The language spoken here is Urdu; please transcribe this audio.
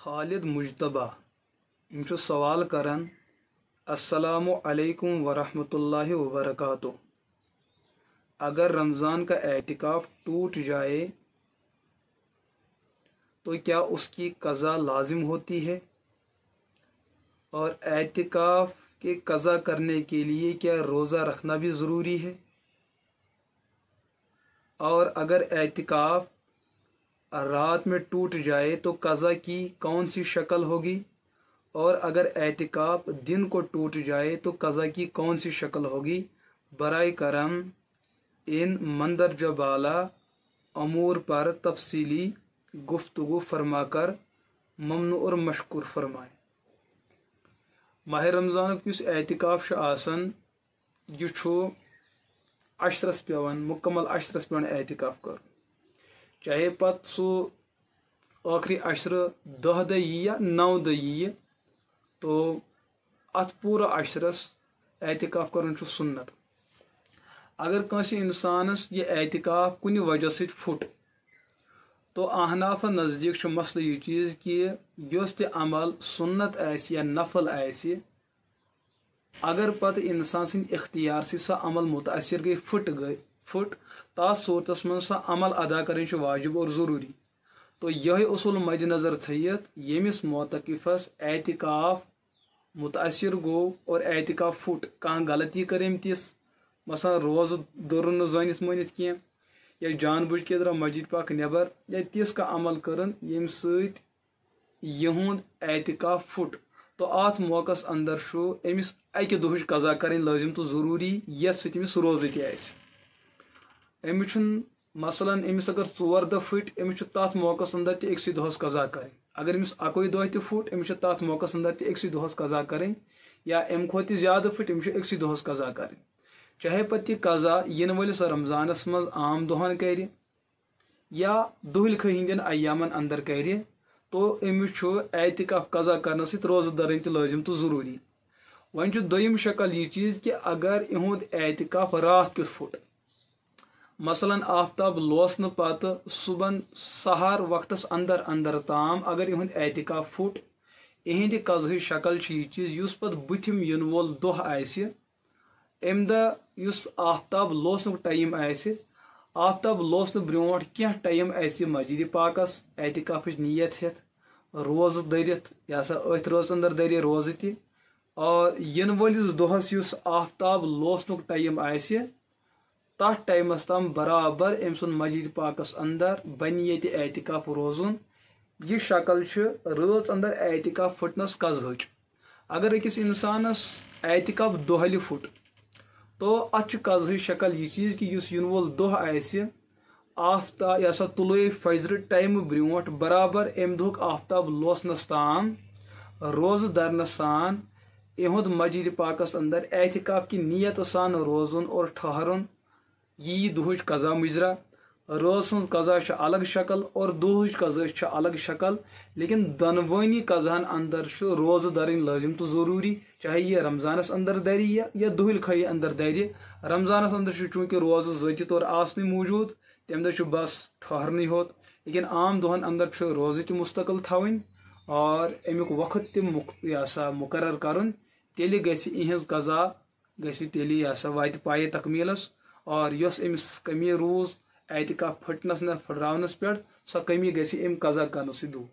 خالد مجتبہ سوال کران السلام علیکم ورحمۃ اللہ وبرکاتہ۔ اگر رمضان کا اعتکاف ٹوٹ جائے تو کیا اس کی قضا لازم ہوتی ہے؟ اور اعتکاف کے قضا کرنے کے لیے کیا روزہ رکھنا بھی ضروری ہے؟ اور اگر اعتکاف رات میں ٹوٹ جائے تو قضا کی کون سی شکل ہوگی؟ اور اگر اعتکاف دن کو ٹوٹ جائے تو قضا کی کون سی شکل ہوگی؟ برائے کرم ان مندرجہ بالا امور پر تفصیلی گفتگو فرما کر ممنوع اور مشکور فرمائیں۔ ماہ رمضان کس اعتکاف آسان یہ عشرس پیوان مکمل عشرس پیوان اعتکاف کر، چاہے پت سو آخری عشر 10 دہ یا 9 دہ یہ تو ات پورا عشرس اعتکاف کرن سنت۔ اگر کنس انسانس یہ اعتکاف کن وجہ ست پھٹ تو احناف نزدیک مسئلہ یہ چیز کہ یس تہ عمل سنت آس یا نفل آس، اگر پتہ انسان سند اختیار سے سا عمل متاثر گئی پھٹ تاس صورتس من سا عمل ادا کریں واجب اور ضروری۔ تو یہ اصول مد نظر تھیت یمس معتکفس اعتکاف متاثر گو اور اعتکاف پھٹ کان غلطی کرم تس مثلا روز دور زانت مانت کی یا جان بوجھ کے درا مسجد پاک نبر یا تس کا عمل کرن یم ست یہند اعتکاف پھٹ تو ات موقع اندر امس اکہ دہچ قضا کریں لازم تو ضروری یت ست امس روزہ تہ آس۔ امس مثلا امس اگر 4 دہ پھٹ امس تات موقع اندر تہ اکسی دہس قضا کریں، اگر امس اکوئی دہ تہ پھٹ امس تات موقع اندر تہ اکسی دہس قضا کریں، یا ام کھت زیادہ پھٹ امس اکسی دہس قضا کریں، چاہے پتہ قضا ین ولس رمضانس مز عام دہن کر یا دہلکھ ہندین ایامن اندر کر تو امس اعتکاف قضا کرنے ست روزہ دارن تہ لازم تو ضروری۔ ون دویم شکل یہ چیز کہ اگر اہد اعتکاف رات کیت پھٹ، مثلا آفتاب لوسن پتہ صبح سحر وقتس اندر اندر تام اگر اہد اعتکاف پھٹ، اہند قضا شکل یہ چیز اس پتہ بتم ین وول دہ آس ام دہ اس آفتاب لوسن ٹائم آس، آفتاب لوسن برونٹ کی ٹائم آس مسجد پاکس اعتکاف نیت ہتھ روز درت یہ سا ات روز اندر در روزہ تہ، اور ین ولس دہس اس آفتاب لوسن ٹائم آس تر ٹائمس تام برابر ام سن مسجد پاکس اندر بن یہ اعتکاف روزن۔ یہ شکل رات اندر اعتکاف پھٹنس قضاچ۔ اگر اکس انسانس اعتکاف دہلہ پھٹ تو ات قضا شکل یہ چیز کہ اس ین وول دہ آس آفتاب یہ سا طلوع فجر ٹائم برونٹ برابر ام دہک آفتاب لوسنس تام روز درنس سان اہد مسجد پاکس اندر اعتکاف کی نیت سان روزن اور ٹھہرن یہ دہچ قضا مجرا۔ روز سن قضا الگ شکل اور دہچ قضا الگ شکل، لیکن دونونی قضاہن اندر روز درن لازم تو ضروری، چاہے یہ رمضانس اندر دری یا دہلکھ اندر دری۔ رمضانس اندر چونکہ روز ذاتی طور آسن موجود تم دہ بس ٹھہرن ہوت، لیکن عام دہن اندر روزہ تہ مستقل تھوین اور امیک وقت تہ سا مقرر کرن، تیلہ گژھِ اہنز قضا گژھِ تیلہ یہ سا واتہ پایہ تکمیلس، اور یس امس کمی روز اعتکاف پھٹنس نہ پھٹراونس پہ سو کمی گژھِ ام قضا کرنس دور۔